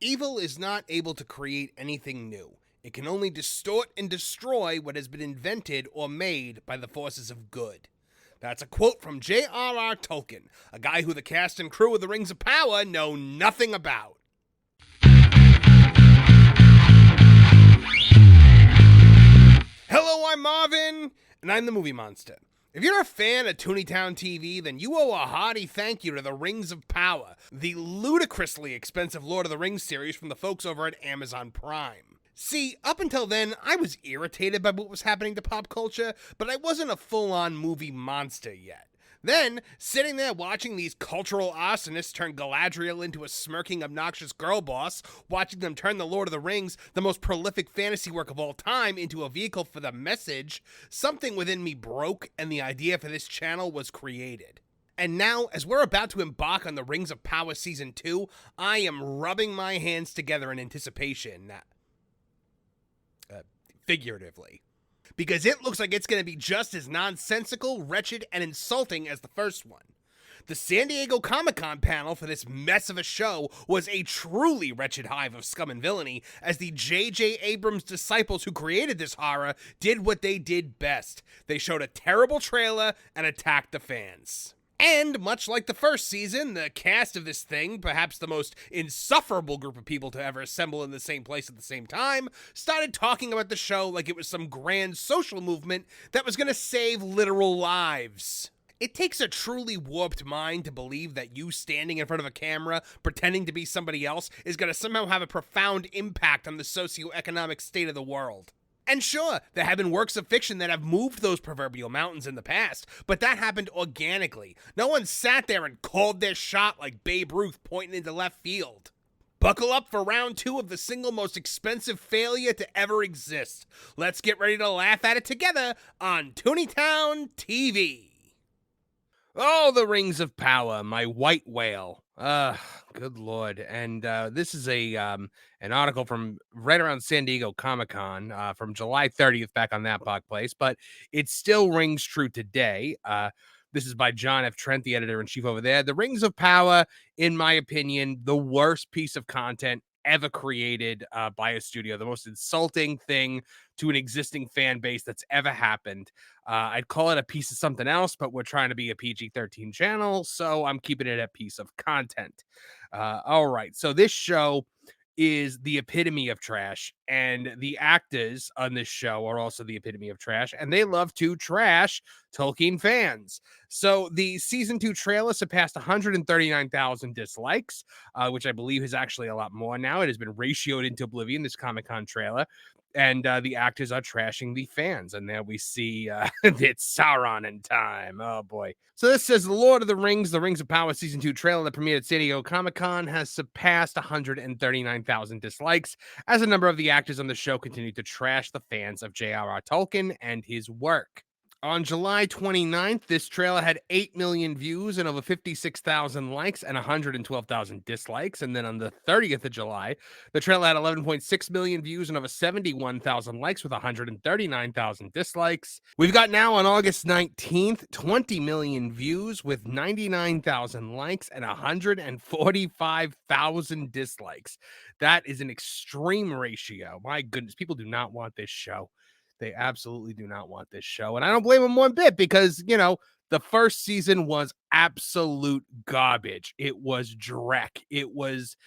Evil is not able to create anything new. It can only distort and destroy what has been invented or made by the forces of good. That's a quote from J.R.R. Tolkien, a guy who the cast and crew of The Rings of Power know nothing about. Hello, I'm Marvin, and I'm the Movie Monster. If you're a fan of Tooney TV, then you owe a hearty thank you to The Rings of Power, the ludicrously expensive Lord of the Rings series from the folks over at Amazon Prime. See, up until then, I was irritated by what was happening to pop culture, but I wasn't a full-on movie monster yet. Then, sitting there watching these cultural arsonists turn Galadriel into a smirking, obnoxious girl boss, watching them turn The Lord of the Rings, the most prolific fantasy work of all time, into a vehicle for the message, something within me broke and the idea for this channel was created. And now, as we're about to embark on The Rings of Power Season 2, I am rubbing my hands together in anticipation. Figuratively. Because it looks like it's going to be just as nonsensical, wretched, and insulting as the first one. The San Diego Comic-Con panel for this mess of a show was a truly wretched hive of scum and villainy, as the J.J. Abrams disciples who created this horror did what they did best. They showed a terrible trailer and attacked the fans. And much like the first season, the cast of this thing, perhaps the most insufferable group of people to ever assemble in the same place at the same time, started talking about the show like it was some grand social movement that was going to save literal lives. It takes a truly warped mind to believe that you standing in front of a camera, pretending to be somebody else, is going to somehow have a profound impact on the socioeconomic state of the world. And sure, there have been works of fiction that have moved those proverbial mountains in the past, but that happened organically. No one sat there and called their shot like Babe Ruth pointing into left field. Buckle up for round 2 of the single most expensive failure to ever exist. Let's get ready to laugh at it together on Tooneytown TV. Oh, The Rings of Power, my white whale. Good Lord. And this is an article from right around San Diego Comic-Con from July 30th, back on that Bach place, but it still rings true today. This is by John F. Trent, the editor-in-chief over there. The Rings of Power, in my opinion, the worst piece of content ever created by a studio, the most insulting thing to an existing fan base that's ever happened. I'd call it a piece of something else, but we're trying to be a PG-13 channel, so I'm keeping it a piece of content. All right, so this show is the epitome of trash, and the actors on this show are also the epitome of trash, and they love to trash Tolkien fans. So the season 2 trailer surpassed 139,000 dislikes, which I believe is actually a lot more now. It has been ratioed into oblivion, this Comic-Con trailer. And the actors are trashing the fans. And there we see it's Sauron in time. Oh, boy. So this says The Lord of the Rings of Power Season 2 trailer that premiered at San Diego Comic-Con has surpassed 139,000 dislikes as a number of the actors on the show continue to trash the fans of J.R.R. Tolkien and his work. On July 29th, this trailer had 8 million views and over 56,000 likes and 112,000 dislikes. And then on the 30th of July, the trailer had 11.6 million views and over 71,000 likes with 139,000 dislikes. We've got now on August 19th, 20 million views with 99,000 likes and 145,000 dislikes. That is an extreme ratio. My goodness, people do not want this show. They absolutely do not want this show. And I don't blame them one bit because, you know, the first season was absolute garbage. It was dreck. It was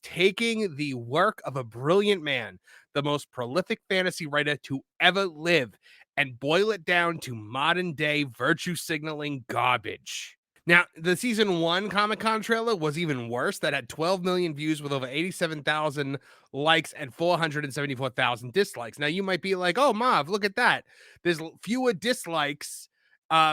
taking the work of a brilliant man, the most prolific fantasy writer to ever live, and boil it down to modern day virtue signaling garbage. Now, the season 1 Comic-Con trailer was even worse. That had 12 million views with over 87,000 likes and 474,000 dislikes. Now, you might be like, "Oh, Mav, look at that. There's fewer dislikes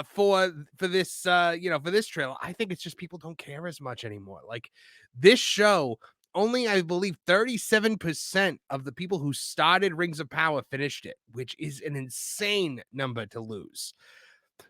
for this for this trailer." I think it's just people don't care as much anymore. Like this show, only I believe 37% of the people who started Rings of Power finished it, which is an insane number to lose.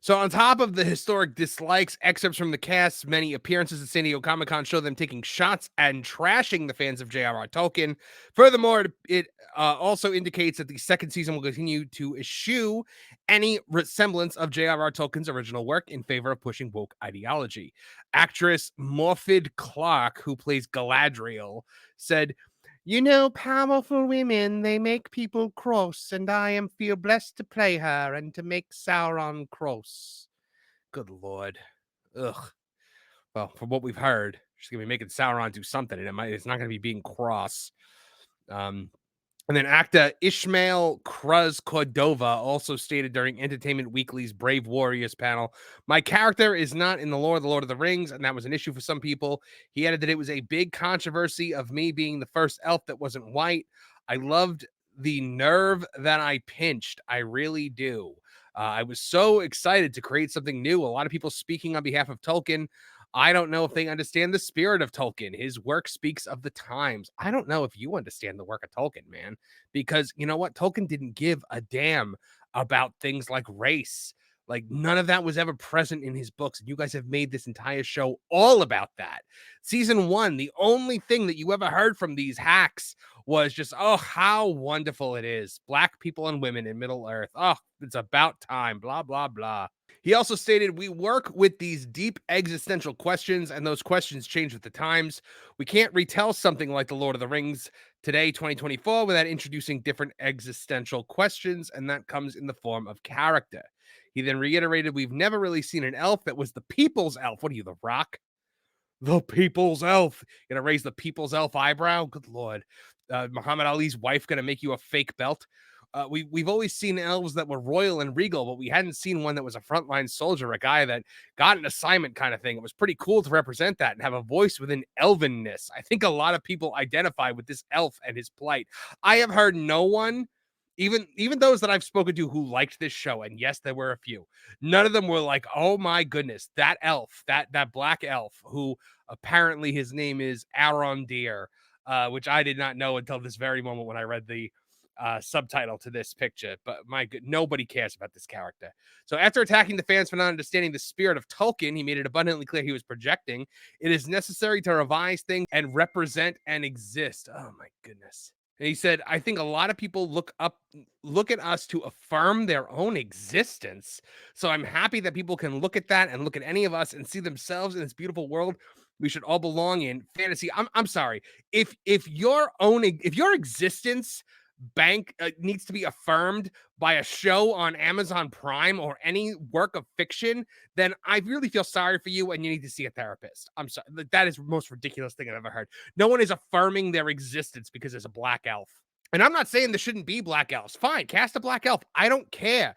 So, on top of the historic dislikes, excerpts from the cast's many appearances at San Diego Comic-Con show them taking shots and trashing the fans of J.R.R. Tolkien. Furthermore, it also indicates that the second season will continue to eschew any resemblance of J.R.R. Tolkien's original work in favor of pushing woke ideology. Actress Morfydd Clark, who plays Galadriel, said, "You know, powerful women, they make people cross, and I am feel blessed to play her and to make Sauron cross." Good lord. Ugh. Well, from what we've heard, she's gonna be making Sauron do something, and it's not gonna be being cross. Um, and then actor Ishmael Cruz Cordova also stated during Entertainment Weekly's Brave Warriors panel, "My character is not in the lore of the Lord of the Rings, and that was an issue for some people." He added that it was a big controversy of me being the first elf that wasn't white. "I loved the nerve that I pinched. I really do. I was so excited to create something new. A lot of people speaking on behalf of Tolkien. I don't know if they understand the spirit of Tolkien. His work speaks of the times." I don't know if you understand the work of Tolkien, man, because you know what? Tolkien didn't give a damn about things like race. Like, none of that was ever present in his books. And you guys have made this entire show all about that. Season one, the only thing that you ever heard from these hacks was just, oh, how wonderful it is. Black people and women in Middle Earth. Oh, it's about time. Blah, blah, blah. He also stated, "We work with these deep existential questions, and those questions change with the times. We can't retell something like The Lord of the Rings today, 2024, without introducing different existential questions, and that comes in the form of character." He then reiterated, "We've never really seen an elf that was the people's elf." What are you, The Rock? The people's elf. Gonna raise the people's elf eyebrow? Good lord. Muhammad Ali's wife gonna make you a fake belt? We've always seen elves that were royal and regal, but we hadn't seen one that was a frontline soldier, a guy that got an assignment kind of thing. It was pretty cool to represent that and have a voice within elvenness. I think a lot of people identify with this elf and his plight. I have heard no one, even those that I've spoken to who liked this show, and yes, there were a few. None of them were like, "Oh my goodness, that elf, that black elf, who apparently his name is Arondir," which I did not know until this very moment when I read the subtitle to this picture. But my good, nobody cares about this character. So after attacking the fans for not understanding the spirit of Tolkien, he made it abundantly clear he was projecting. "It is necessary to revise things and represent and exist." Oh my goodness. And he said, "I think a lot of people look at us to affirm their own existence. So I'm happy that people can look at that and look at any of us and see themselves in this beautiful world we should all belong in. Fantasy." I'm sorry. If your existence bank needs to be affirmed by a show on Amazon Prime or any work of fiction, then I really feel sorry for you and you need to see a therapist. I'm sorry. That is the most ridiculous thing I've ever heard. No one is affirming their existence because there's a black elf. And I'm not saying there shouldn't be black elves. Fine, cast a black elf. I don't care.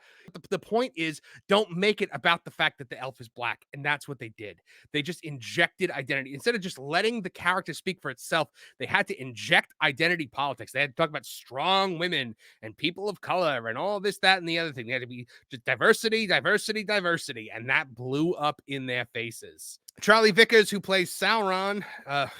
The point is, don't make it about the fact that the elf is black. And that's what they did. They just injected identity. Instead of just letting the character speak for itself, they had to inject identity politics. They had to talk about strong women and people of color and all this, that, and the other thing. They had to be just diversity, diversity, diversity. And that blew up in their faces. Charlie Vickers, who plays Sauron,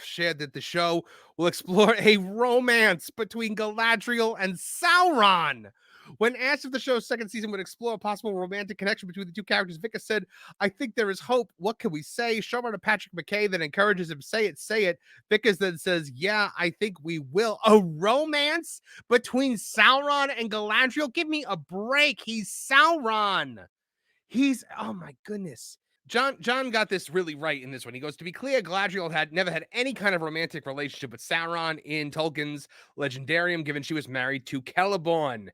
shared that the show will explore a romance between Galadriel and Sauron. When asked if the show's second season would explore a possible romantic connection between the two characters, Vickers said, "I think there is hope. What can we say?" Showrunner Patrick McKay then encourages him, "Say it, say it." Vickers then says, "Yeah, I think we will." A romance between Sauron and Galadriel? Give me a break. He's Sauron. Oh my goodness. John got this really right in this one. He goes, "To be clear, Galadriel had never had any kind of romantic relationship with Sauron in Tolkien's Legendarium, given she was married to Celeborn.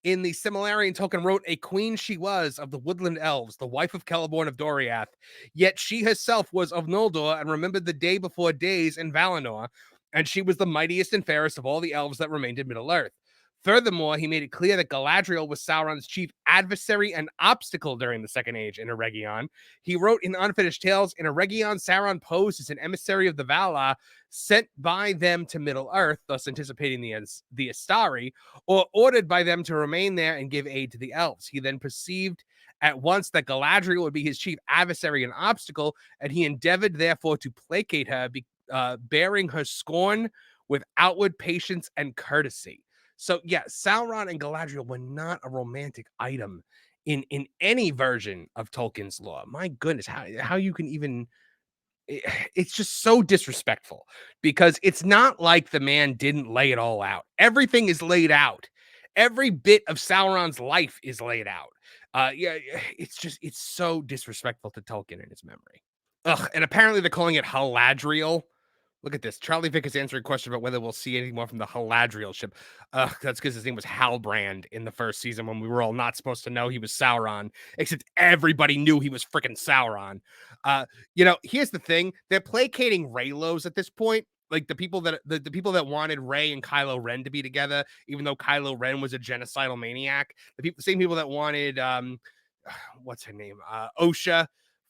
In the Silmarillion, Tolkien wrote, 'A queen she was of the woodland elves, the wife of Celeborn of Doriath. Yet she herself was of Noldor and remembered the day before days in Valinor, and she was the mightiest and fairest of all the elves that remained in Middle-earth.' Furthermore, he made it clear that Galadriel was Sauron's chief adversary and obstacle during the Second Age in Eregion. He wrote in Unfinished Tales, 'In Eregion, Sauron posed as an emissary of the Valar, sent by them to Middle-earth,' thus anticipating the Astari, 'or ordered by them to remain there and give aid to the elves. He then perceived at once that Galadriel would be his chief adversary and obstacle, and he endeavored, therefore, to placate her, bearing her scorn with outward patience and courtesy.' So, yeah, Sauron and Galadriel were not a romantic item in any version of Tolkien's lore. My goodness, how you can even it's just so disrespectful because it's not like the man didn't lay it all out. Everything is laid out. Every bit of Sauron's life is laid out. It's so disrespectful to Tolkien and his memory. Ugh, and apparently they're calling it Galadriel. Look at this. Charlie Vick is answering a question about whether we'll see any more from the Galadriel ship. That's because his name was Halbrand in the first season when we were all not supposed to know he was Sauron, except everybody knew he was freaking Sauron. Here's the thing. They're placating Reylos at this point. Like the people that wanted Rey and Kylo Ren to be together, even though Kylo Ren was a genocidal maniac. The same people that wanted what's her name? Osha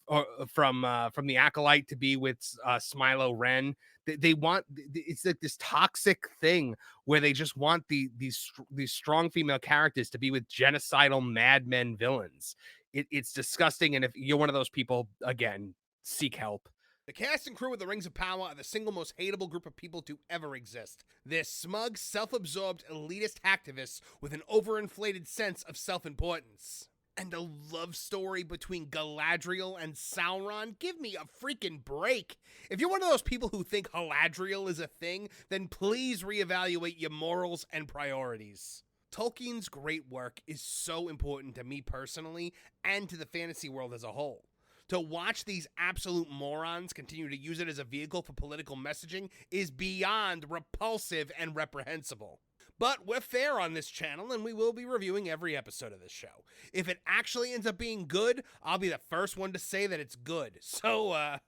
or from the Acolyte to be with Smilo Ren. They want it's like this toxic thing where they just want these strong female characters to be with genocidal madmen villains. It's disgusting, and if you're one of those people, again, seek help. The cast and crew of the Rings of Power are the single most hateable group of people to ever exist. They're smug, self-absorbed, elitist hacktivists with an overinflated sense of self-importance. And a love story between Galadriel and Sauron? Give me a freaking break. If you're one of those people who think Galadriel is a thing, then please reevaluate your morals and priorities. Tolkien's great work is so important to me personally and to the fantasy world as a whole. To watch these absolute morons continue to use it as a vehicle for political messaging is beyond repulsive and reprehensible. But we're fair on this channel, and we will be reviewing every episode of this show. If it actually ends up being good, I'll be the first one to say that it's good. So, I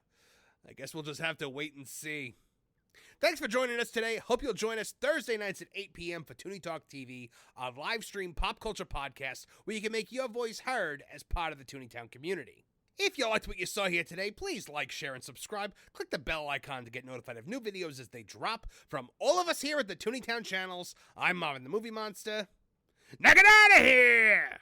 guess we'll just have to wait and see. Thanks for joining us today. Hope you'll join us Thursday nights at 8 p.m. for Tooney Talk TV, a live stream pop culture podcast where you can make your voice heard as part of the Tooneytown community. If you liked what you saw here today, please like, share, and subscribe. Click the bell icon to get notified of new videos as they drop. From all of us here at the Tooneytown channels, I'm Marvin the Movie Monster. Now get out of here!